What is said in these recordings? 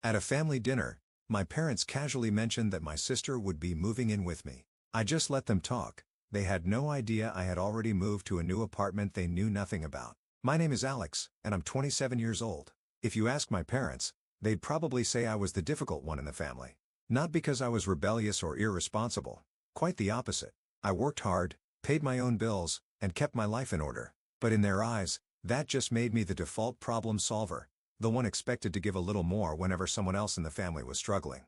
At a family dinner, my parents casually mentioned that my sister would be moving in with me. I just let them talk. They had no idea I had already moved to a new apartment they knew nothing about. My name is Alex, and I'm 27 years old. If you ask my parents, they'd probably say I was the difficult one in the family. Not because I was rebellious or irresponsible. Quite the opposite. I worked hard, paid my own bills, and kept my life in order. But in their eyes, that just made me the default problem solver, the one expected to give a little more whenever someone else in the family was struggling.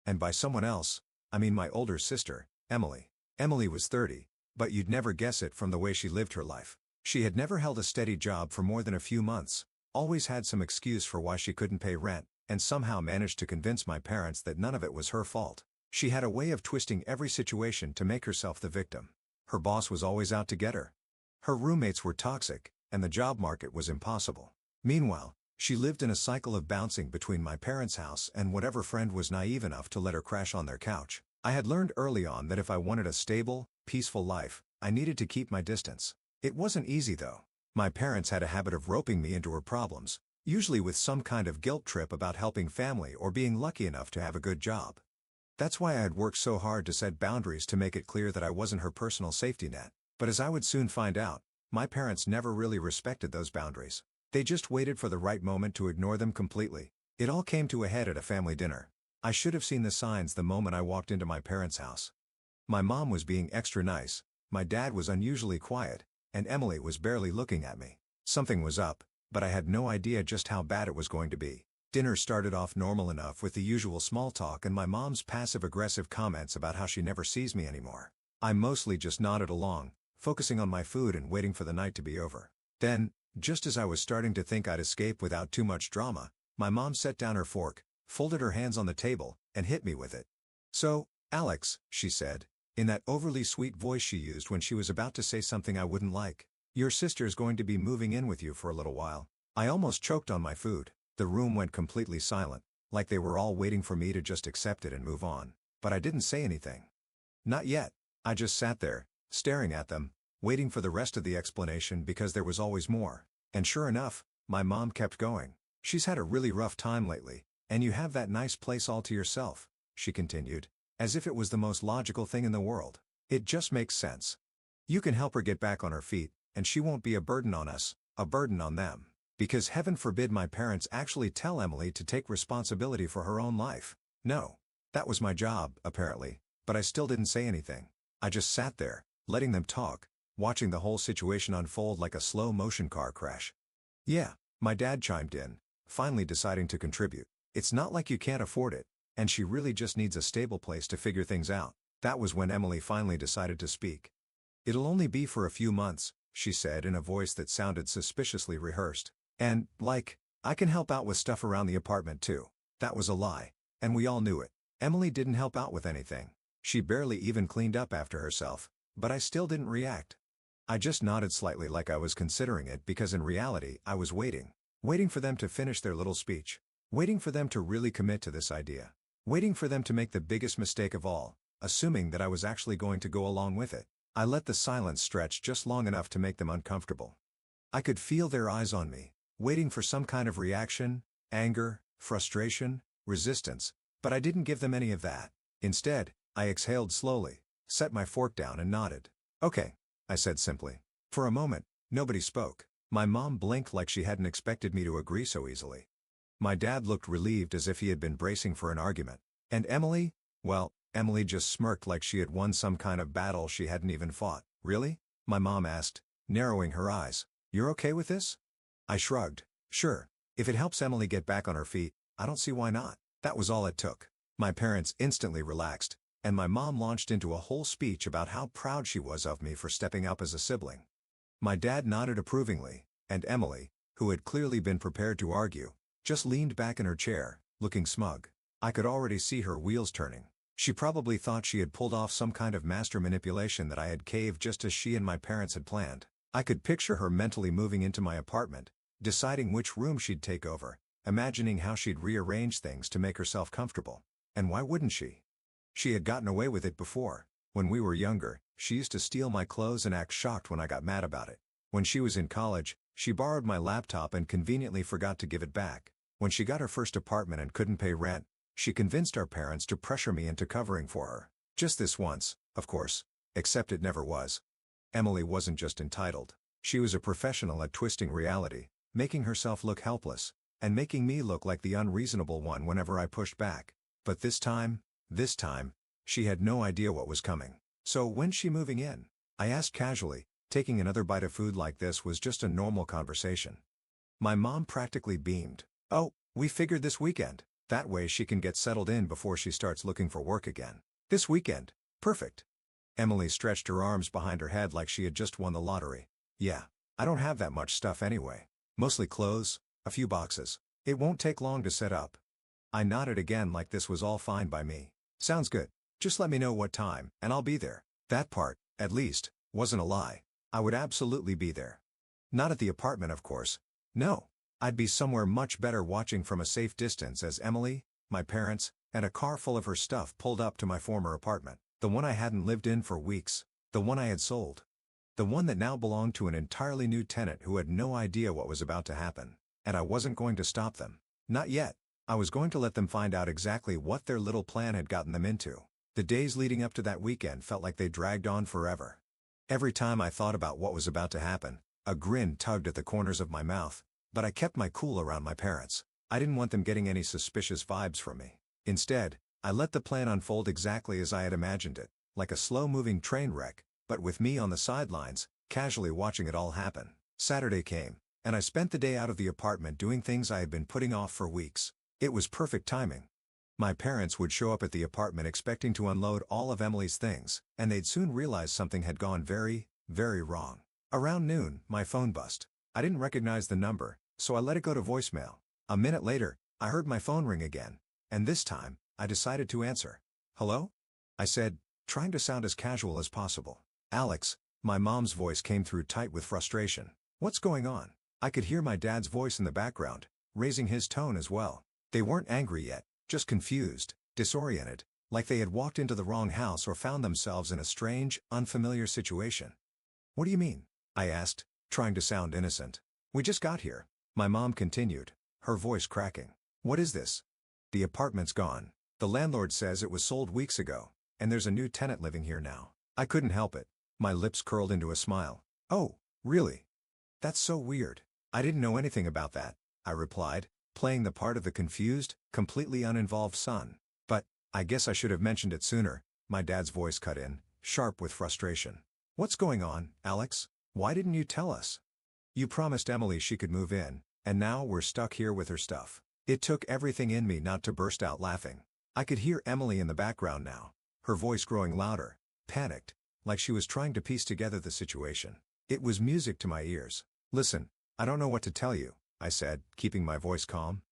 And by someone else, I mean my older sister, Emily. Emily was 30, but you'd never guess it from the way she lived her life. She had never held a steady job for more than a few months, always had some excuse for why she couldn't pay rent, and somehow managed to convince my parents that none of it was her fault. She had a way of twisting every situation to make herself the victim. Her boss was always out to get her. Her roommates were toxic, and the job market was impossible. Meanwhile, she lived in a cycle of bouncing between my parents' house and whatever friend was naive enough to let her crash on their couch. I had learned early on that if I wanted a stable, peaceful life, I needed to keep my distance. It wasn't easy though. My parents had a habit of roping me into her problems, usually with some kind of guilt trip about helping family or being lucky enough to have a good job. That's why I had worked so hard to set boundaries to make it clear that I wasn't her personal safety net. But as I would soon find out, my parents never really respected those boundaries. They just waited for the right moment to ignore them completely. It all came to a head at a family dinner. I should have seen the signs the moment I walked into my parents' house. My mom was being extra nice, my dad was unusually quiet, and Emily was barely looking at me. Something was up, but I had no idea just how bad it was going to be. Dinner started off normal enough with the usual small talk and my mom's passive-aggressive comments about how she never sees me anymore. I mostly just nodded along, focusing on my food and waiting for the night to be over. Then, just as I was starting to think I'd escape without too much drama, my mom set down her fork, folded her hands on the table, and hit me with it. "So, Alex," she said, in that overly sweet voice she used when she was about to say something I wouldn't like, "your sister's going to be moving in with you for a little while." I almost choked on my food. The room went completely silent, like they were all waiting for me to just accept it and move on. But I didn't say anything. Not yet. I just sat there, staring at them, waiting for the rest of the explanation because there was always more. And sure enough, my mom kept going. "She's had a really rough time lately, and you have that nice place all to yourself," she continued, as if it was the most logical thing in the world. "It just makes sense. You can help her get back on her feet, and she won't be a burden on us, a burden on them." Because heaven forbid my parents actually tell Emily to take responsibility for her own life. No. That was my job, apparently, but I still didn't say anything. I just sat there, letting them talk, watching the whole situation unfold like a slow-motion car crash. "Yeah," my dad chimed in, finally deciding to contribute. "It's not like you can't afford it, and she really just needs a stable place to figure things out." That was when Emily finally decided to speak. "It'll only be for a few months," she said in a voice that sounded suspiciously rehearsed. "And, I can help out with stuff around the apartment too." That was a lie, and we all knew it. Emily didn't help out with anything. She barely even cleaned up after herself, but I still didn't react. I just nodded slightly like I was considering it because in reality I was waiting. Waiting for them to finish their little speech. Waiting for them to really commit to this idea. Waiting for them to make the biggest mistake of all, assuming that I was actually going to go along with it. I let the silence stretch just long enough to make them uncomfortable. I could feel their eyes on me, waiting for some kind of reaction, anger, frustration, resistance, but I didn't give them any of that. Instead, I exhaled slowly, set my fork down and nodded. "Okay," I said simply. For a moment, nobody spoke. My mom blinked like she hadn't expected me to agree so easily. My dad looked relieved as if he had been bracing for an argument. And Emily? Well, Emily just smirked like she had won some kind of battle she hadn't even fought. "Really?" my mom asked, narrowing her eyes. "You're okay with this?" I shrugged. "Sure. If it helps Emily get back on her feet, I don't see why not." That was all it took. My parents instantly relaxed, and my mom launched into a whole speech about how proud she was of me for stepping up as a sibling. My dad nodded approvingly, and Emily, who had clearly been prepared to argue, just leaned back in her chair, looking smug. I could already see her wheels turning. She probably thought she had pulled off some kind of master manipulation that I had caved just as she and my parents had planned. I could picture her mentally moving into my apartment, deciding which room she'd take over, imagining how she'd rearrange things to make herself comfortable. And why wouldn't she? She had gotten away with it before. When we were younger, she used to steal my clothes and act shocked when I got mad about it. When she was in college, she borrowed my laptop and conveniently forgot to give it back. When she got her first apartment and couldn't pay rent, she convinced our parents to pressure me into covering for her. Just this once, of course. Except it never was. Emily wasn't just entitled. She was a professional at twisting reality, making herself look helpless, and making me look like the unreasonable one whenever I pushed back. But this time, she had no idea what was coming. "So when's she moving in?" I asked casually, taking another bite of food like this was just a normal conversation. My mom practically beamed. "Oh, we figured this weekend. That way she can get settled in before she starts looking for work again." "This weekend? Perfect." Emily stretched her arms behind her head like she had just won the lottery. "Yeah, I don't have that much stuff anyway. Mostly clothes, a few boxes. It won't take long to set up." I nodded again like this was all fine by me. "Sounds good. Just let me know what time, and I'll be there." That part, at least, wasn't a lie. I would absolutely be there. Not at the apartment, of course. No. I'd be somewhere much better watching from a safe distance as Emily, my parents, and a car full of her stuff pulled up to my former apartment. The one I hadn't lived in for weeks. The one I had sold. The one that now belonged to an entirely new tenant who had no idea what was about to happen. And I wasn't going to stop them. Not yet. I was going to let them find out exactly what their little plan had gotten them into. The days leading up to that weekend felt like they dragged on forever. Every time I thought about what was about to happen, a grin tugged at the corners of my mouth, but I kept my cool around my parents. I didn't want them getting any suspicious vibes from me. Instead, I let the plan unfold exactly as I had imagined it, like a slow-moving train wreck, but with me on the sidelines, casually watching it all happen. Saturday came, and I spent the day out of the apartment doing things I had been putting off for weeks. It was perfect timing. My parents would show up at the apartment expecting to unload all of Emily's things, and they'd soon realize something had gone very, very wrong. Around noon, my phone buzzed. I didn't recognize the number, so I let it go to voicemail. A minute later, I heard my phone ring again, and this time, I decided to answer. "Hello?" I said, trying to sound as casual as possible. "Alex," my mom's voice came through tight with frustration. "What's going on?" I could hear my dad's voice in the background, raising his tone as well. They weren't angry yet, just confused, disoriented, like they had walked into the wrong house or found themselves in a strange, unfamiliar situation. "What do you mean?" I asked, trying to sound innocent. "We just got here," my mom continued, her voice cracking. "What is this?" "The apartment's gone. The landlord says it was sold weeks ago, and there's a new tenant living here now." I couldn't help it. My lips curled into a smile. "Oh, really? That's so weird. I didn't know anything about that," I replied, playing the part of the confused, completely uninvolved son. "But, I guess I should have mentioned it sooner," my dad's voice cut in, sharp with frustration. "What's going on, Alex? Why didn't you tell us? You promised Emily she could move in, and now we're stuck here with her stuff." It took everything in me not to burst out laughing. I could hear Emily in the background now, her voice growing louder, panicked, like she was trying to piece together the situation. It was music to my ears. "Listen, I don't know what to tell you," I said, keeping my voice calm.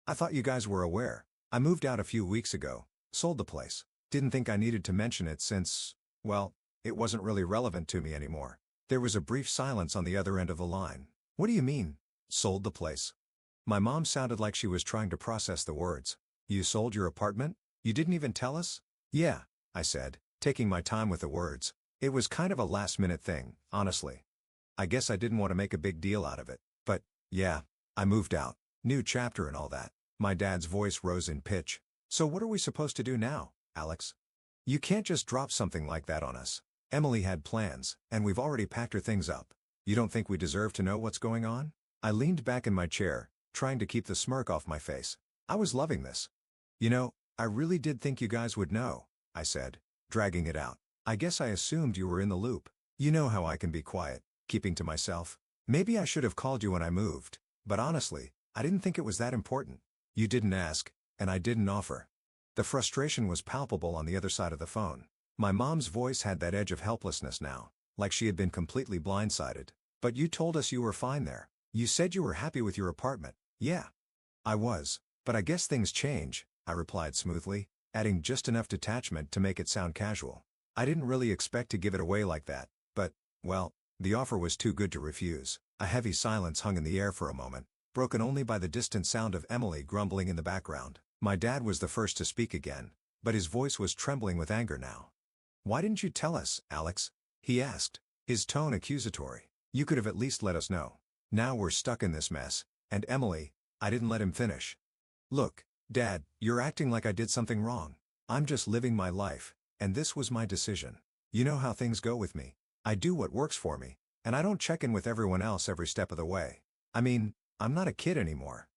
"I thought you guys were aware. I moved out a few weeks ago, sold the place. Didn't think I needed to mention it since, well, it wasn't really relevant to me anymore." There was a brief silence on the other end of the line. "What do you mean, sold the place?" My mom sounded like she was trying to process the words. "You sold your apartment? You didn't even tell us?" "Yeah," I said, taking my time with the words. It was kind of a last-minute thing, honestly. I guess I didn't want to make a big deal out of it. But, yeah, I moved out. New chapter and all that. My dad's voice rose in pitch. "So what are we supposed to do now, Alex? You can't just drop something like that on us. Emily had plans, and we've already packed her things up. You don't think we deserve to know what's going on?" I leaned back in my chair, trying to keep the smirk off my face. I was loving this. "You know, I really did think you guys would know," I said, dragging it out. "I guess I assumed you were in the loop. You know how I can be quiet, keeping to myself. Maybe I should have called you when I moved, but honestly, I didn't think it was that important. You didn't ask, and I didn't offer." The frustration was palpable on the other side of the phone. My mom's voice had that edge of helplessness now, like she had been completely blindsided. "But you told us you were fine there. You said you were happy with your apartment." "Yeah. I was, but I guess things change," I replied smoothly, adding just enough detachment to make it sound casual. I didn't really expect to give it away like that, but, well, the offer was too good to refuse. A heavy silence hung in the air for a moment, broken only by the distant sound of Emily grumbling in the background. My dad was the first to speak again, but his voice was trembling with anger now. "Why didn't you tell us, Alex?" he asked, his tone accusatory. "You could have at least let us know. Now we're stuck in this mess, and Emily—" I didn't let him finish. Look, Dad, you're acting like I did something wrong. I'm just living my life, and this was my decision. You know how things go with me. I do what works for me, and I don't check in with everyone else every step of the way. I mean, I'm not a kid anymore.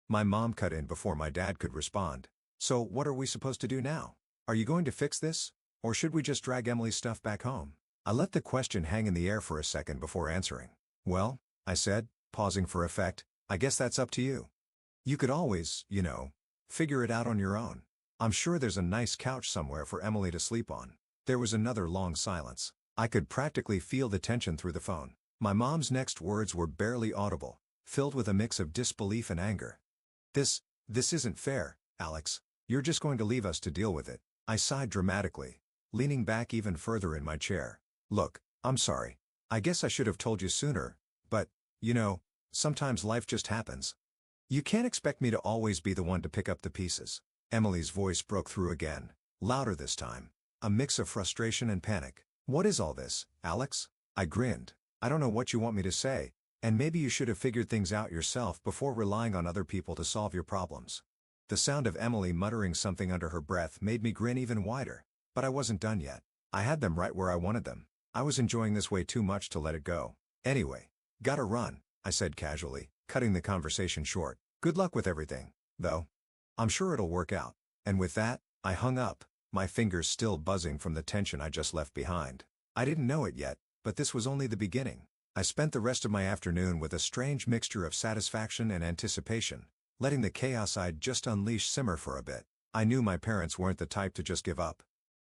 My mom cut in before my dad could respond. So what are we supposed to do now? Are you going to fix this? Or should we just drag Emily's stuff back home? I let the question hang in the air for a second before answering. Well, I said, pausing for effect, I guess that's up to you. You could always, figure it out on your own. I'm sure there's a nice couch somewhere for Emily to sleep on. There was another long silence. I could practically feel the tension through the phone. My mom's next words were barely audible, filled with a mix of disbelief and anger. This isn't fair, Alex. You're just going to leave us to deal with it. I sighed dramatically, leaning back even further in my chair. Look, I'm sorry. I guess I should have told you sooner, but, sometimes life just happens. You can't expect me to always be the one to pick up the pieces. Emily's voice broke through again, louder this time. A mix of frustration and panic. What is all this, Alex? I grinned. I don't know what you want me to say, and maybe you should have figured things out yourself before relying on other people to solve your problems. The sound of Emily muttering something under her breath made me grin even wider, but I wasn't done yet. I had them right where I wanted them. I was enjoying this way too much to let it go. Anyway, gotta run, I said casually, cutting the conversation short. Good luck with everything, though. I'm sure it'll work out. And with that, I hung up, my fingers still buzzing from the tension I just left behind. I didn't know it yet, but this was only the beginning. I spent the rest of my afternoon with a strange mixture of satisfaction and anticipation, letting the chaos I'd just unleashed simmer for a bit. I knew my parents weren't the type to just give up.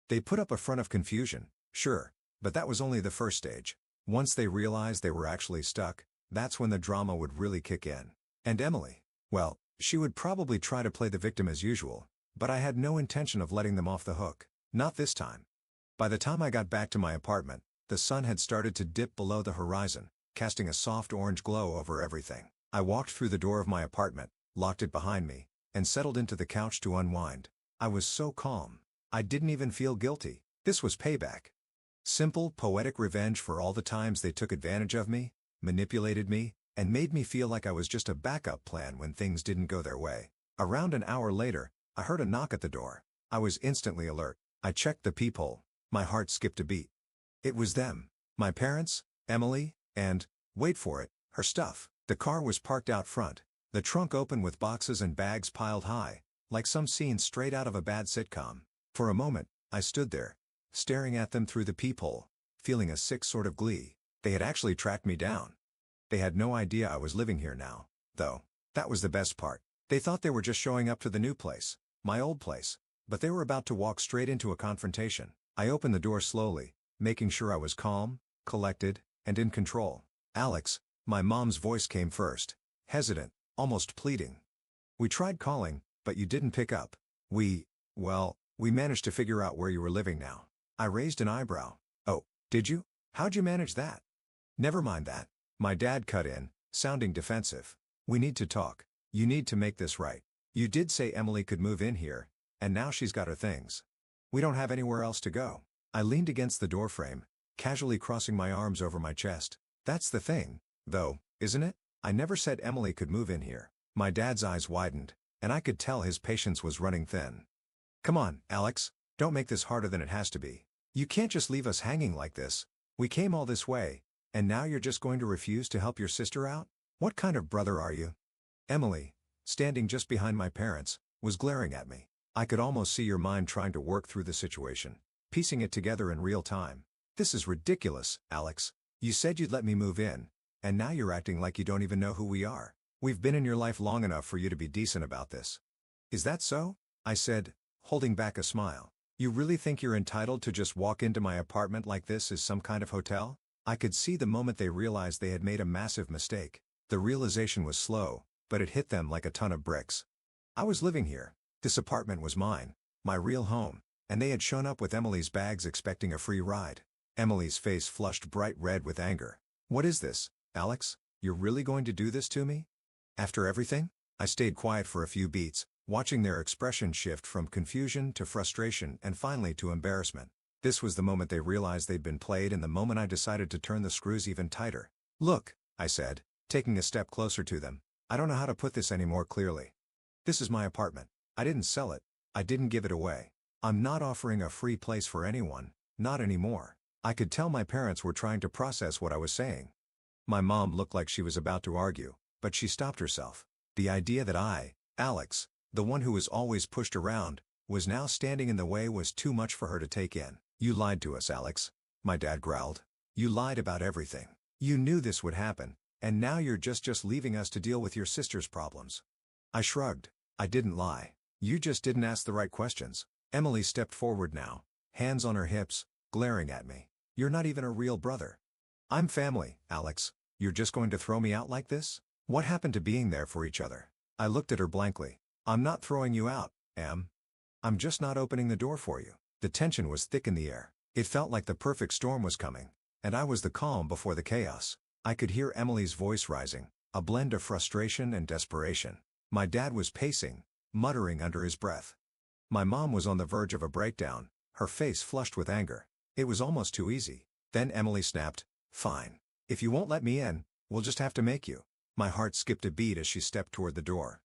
They put up a front of confusion, sure, but that was only the first stage. Once they realized they were actually stuck, that's when the drama would really kick in. And Emily, well, she would probably try to play the victim as usual, but I had no intention of letting them off the hook. Not this time. By the time I got back to my apartment, the sun had started to dip below the horizon, casting a soft orange glow over everything. I walked through the door of my apartment, locked it behind me, and settled into the couch to unwind. I was so calm. I didn't even feel guilty. This was payback. Simple, poetic revenge for all the times they took advantage of me, manipulated me, and made me feel like I was just a backup plan when things didn't go their way. Around an hour later, I heard a knock at the door. I was instantly alert. I checked the peephole. My heart skipped a beat. It was them. My parents, Emily, and, wait for it, her stuff. The car was parked out front, the trunk open with boxes and bags piled high, like some scene straight out of a bad sitcom. For a moment, I stood there, staring at them through the peephole, feeling a sick sort of glee. They had actually tracked me down. They had no idea I was living here now, though. That was the best part. They thought they were just showing up to the new place, my old place, but they were about to walk straight into a confrontation. I opened the door slowly, making sure I was calm, collected, and in control. Alex, my mom's voice came first, hesitant, almost pleading. We tried calling, but you didn't pick up. We managed to figure out where you were living now. I raised an eyebrow. Oh, did you? How'd you manage that? Never mind that. My dad cut in, sounding defensive. We need to talk. You need to make this right. You did say Emily could move in here, and now she's got her things. We don't have anywhere else to go. I leaned against the doorframe, casually crossing my arms over my chest. That's the thing, though, isn't it? I never said Emily could move in here. My dad's eyes widened, and I could tell his patience was running thin. Come on, Alex, don't make this harder than it has to be. You can't just leave us hanging like this. We came all this way, and now you're just going to refuse to help your sister out? What kind of brother are you? Emily, standing just behind my parents, was glaring at me. I could almost see your mind trying to work through the situation, piecing it together in real time. This is ridiculous, Alex. You said you'd let me move in, and now you're acting like you don't even know who we are. We've been in your life long enough for you to be decent about this. Is that so? I said, holding back a smile. You really think you're entitled to just walk into my apartment like this is some kind of hotel? I could see the moment they realized they had made a massive mistake. The realization was slow, but it hit them like a ton of bricks. I was living here. This apartment was mine, my real home, and they had shown up with Emily's bags expecting a free ride. Emily's face flushed bright red with anger. What is this, Alex? You're really going to do this to me? After everything? I stayed quiet for a few beats, watching their expression shift from confusion to frustration and finally to embarrassment. This was the moment they realized they'd been played and the moment I decided to turn the screws even tighter. Look, I said, taking a step closer to them, I don't know how to put this any more clearly. This is my apartment. I didn't sell it. I didn't give it away. I'm not offering a free place for anyone, not anymore. I could tell my parents were trying to process what I was saying. My mom looked like she was about to argue, but she stopped herself. The idea that I, Alex, the one who was always pushed around, was now standing in the way was too much for her to take in. You lied to us, Alex. My dad growled. You lied about everything. You knew this would happen, and now you're just leaving us to deal with your sister's problems. I shrugged. I didn't lie. You just didn't ask the right questions. Emily stepped forward now, hands on her hips, glaring at me. You're not even a real brother. I'm family, Alex. You're just going to throw me out like this? What happened to being there for each other? I looked at her blankly. I'm not throwing you out, Em. I'm just not opening the door for you. The tension was thick in the air. It felt like the perfect storm was coming, and I was the calm before the chaos. I could hear Emily's voice rising, a blend of frustration and desperation. My dad was pacing, muttering under his breath. My mom was on the verge of a breakdown, her face flushed with anger. It was almost too easy. Then Emily snapped, "Fine. If you won't let me in, we'll just have to make you." My heart skipped a beat as she stepped toward the door.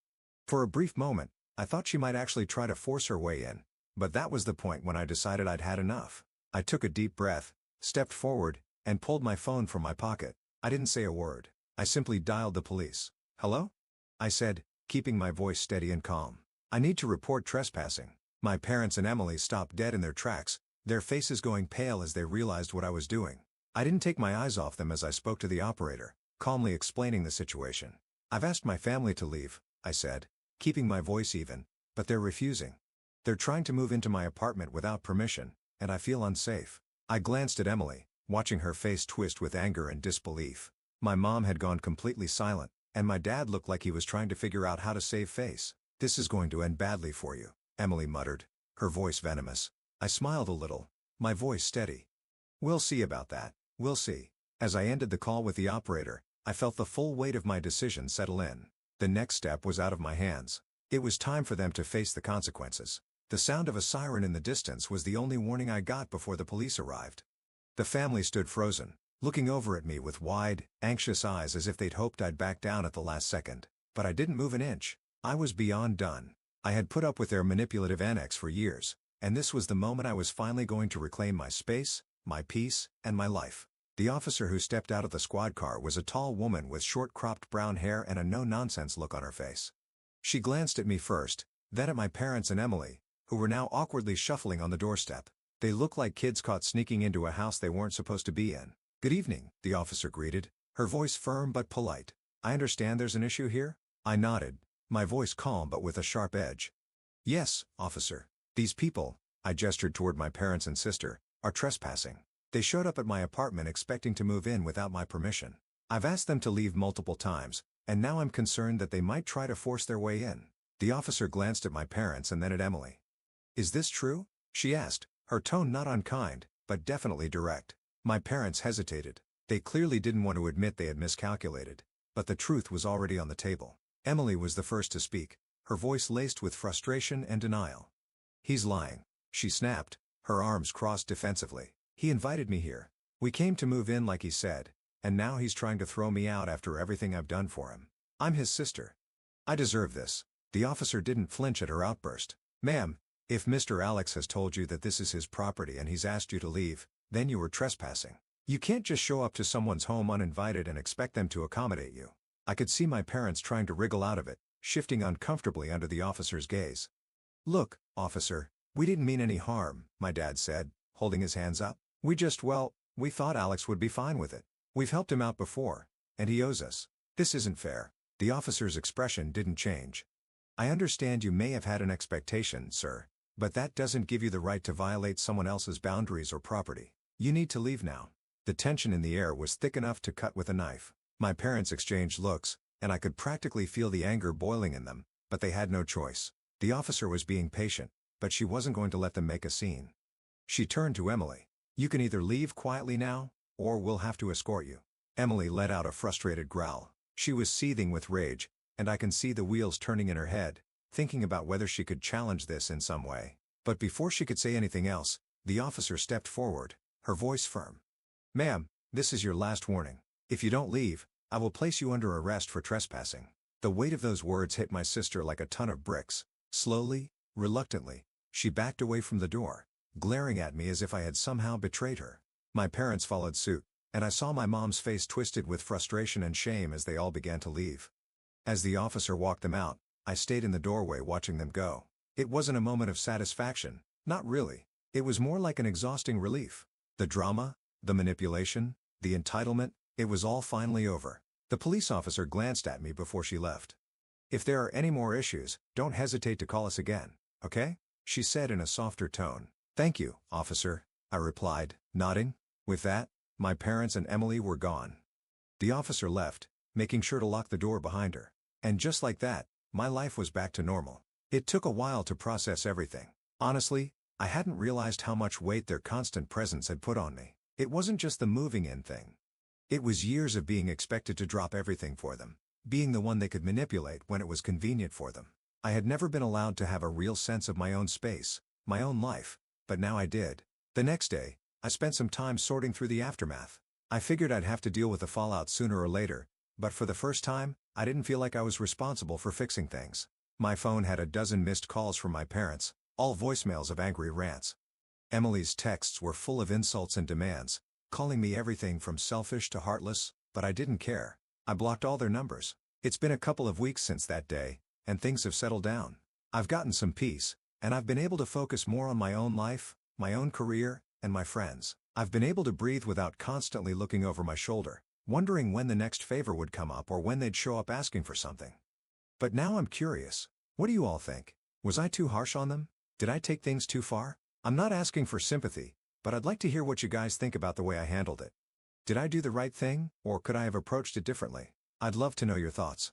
For a brief moment, I thought she might actually try to force her way in, but that was the point when I decided I'd had enough. I took a deep breath, stepped forward, and pulled my phone from my pocket. I didn't say a word. I simply dialed the police. "Hello?" I said, keeping my voice steady and calm. "I need to report trespassing." My parents and Emily stopped dead in their tracks, their faces going pale as they realized what I was doing. I didn't take my eyes off them as I spoke to the operator, calmly explaining the situation. "I've asked my family to leave," I said, keeping my voice even, "but they're refusing. They're trying to move into my apartment without permission, and I feel unsafe." I glanced at Emily, watching her face twist with anger and disbelief. My mom had gone completely silent, and my dad looked like he was trying to figure out how to save face. "This is going to end badly for you," Emily muttered, her voice venomous. I smiled a little, my voice steady. "We'll see about that, we'll see." As I ended the call with the operator, I felt the full weight of my decision settle in. The next step was out of my hands. It was time for them to face the consequences. The sound of a siren in the distance was the only warning I got before the police arrived. The family stood frozen, looking over at me with wide, anxious eyes as if they'd hoped I'd back down at the last second. But I didn't move an inch. I was beyond done. I had put up with their manipulative annex for years, and this was the moment I was finally going to reclaim my space, my peace, and my life. The officer who stepped out of the squad car was a tall woman with short-cropped brown hair and a no-nonsense look on her face. She glanced at me first, then at my parents and Emily, who were now awkwardly shuffling on the doorstep. They looked like kids caught sneaking into a house they weren't supposed to be in. "Good evening," the officer greeted, her voice firm but polite. "I understand there's an issue here?" I nodded, my voice calm but with a sharp edge. "Yes, officer. These people," I gestured toward my parents and sister, "are trespassing. They showed up at my apartment expecting to move in without my permission. I've asked them to leave multiple times, and now I'm concerned that they might try to force their way in." The officer glanced at my parents and then at Emily. "Is this true?" she asked, her tone not unkind, but definitely direct. My parents hesitated. They clearly didn't want to admit they had miscalculated, but the truth was already on the table. Emily was the first to speak, her voice laced with frustration and denial. "He's lying," she snapped, her arms crossed defensively. "He invited me here. We came to move in like he said, and now he's trying to throw me out after everything I've done for him. I'm his sister. I deserve this." The officer didn't flinch at her outburst. "Ma'am, if Mr. Alex has told you that this is his property and he's asked you to leave, then you were trespassing. You can't just show up to someone's home uninvited and expect them to accommodate you." I could see my parents trying to wriggle out of it, shifting uncomfortably under the officer's gaze. "Look, officer, we didn't mean any harm," my dad said, holding his hands up. We thought Alex would be fine with it. We've helped him out before, and he owes us. This isn't fair." The officer's expression didn't change. "I understand you may have had an expectation, sir, but that doesn't give you the right to violate someone else's boundaries or property. You need to leave now." The tension in the air was thick enough to cut with a knife. My parents exchanged looks, and I could practically feel the anger boiling in them, but they had no choice. The officer was being patient, but she wasn't going to let them make a scene. She turned to Emily. "You can either leave quietly now, or we'll have to escort you." Emily let out a frustrated growl. She was seething with rage, and I can see the wheels turning in her head, thinking about whether she could challenge this in some way. But before she could say anything else, the officer stepped forward, her voice firm. "Ma'am, this is your last warning. If you don't leave, I will place you under arrest for trespassing." The weight of those words hit my sister like a ton of bricks. Slowly, reluctantly, she backed away from the door, glaring at me as if I had somehow betrayed her. My parents followed suit, and I saw my mom's face twisted with frustration and shame as they all began to leave. As the officer walked them out, I stayed in the doorway watching them go. It wasn't a moment of satisfaction, not really. It was more like an exhausting relief. The drama, the manipulation, the entitlement, it was all finally over. The police officer glanced at me before she left. "If there are any more issues, don't hesitate to call us again, okay?" she said in a softer tone. "Thank you, officer," I replied, nodding. With that, my parents and Emily were gone. The officer left, making sure to lock the door behind her. And just like that, my life was back to normal. It took a while to process everything. Honestly, I hadn't realized how much weight their constant presence had put on me. It wasn't just the moving in thing. It was years of being expected to drop everything for them, being the one they could manipulate when it was convenient for them. I had never been allowed to have a real sense of my own space, my own life, but now I did. The next day, I spent some time sorting through the aftermath. I figured I'd have to deal with the fallout sooner or later, but for the first time, I didn't feel like I was responsible for fixing things. My phone had a dozen missed calls from my parents, all voicemails of angry rants. Emily's texts were full of insults and demands, calling me everything from selfish to heartless, but I didn't care. I blocked all their numbers. It's been a couple of weeks since that day, and things have settled down. I've gotten some peace, and I've been able to focus more on my own life, my own career, and my friends. I've been able to breathe without constantly looking over my shoulder, wondering when the next favor would come up or when they'd show up asking for something. But now I'm curious. What do you all think? Was I too harsh on them? Did I take things too far? I'm not asking for sympathy, but I'd like to hear what you guys think about the way I handled it. Did I do the right thing, or could I have approached it differently? I'd love to know your thoughts.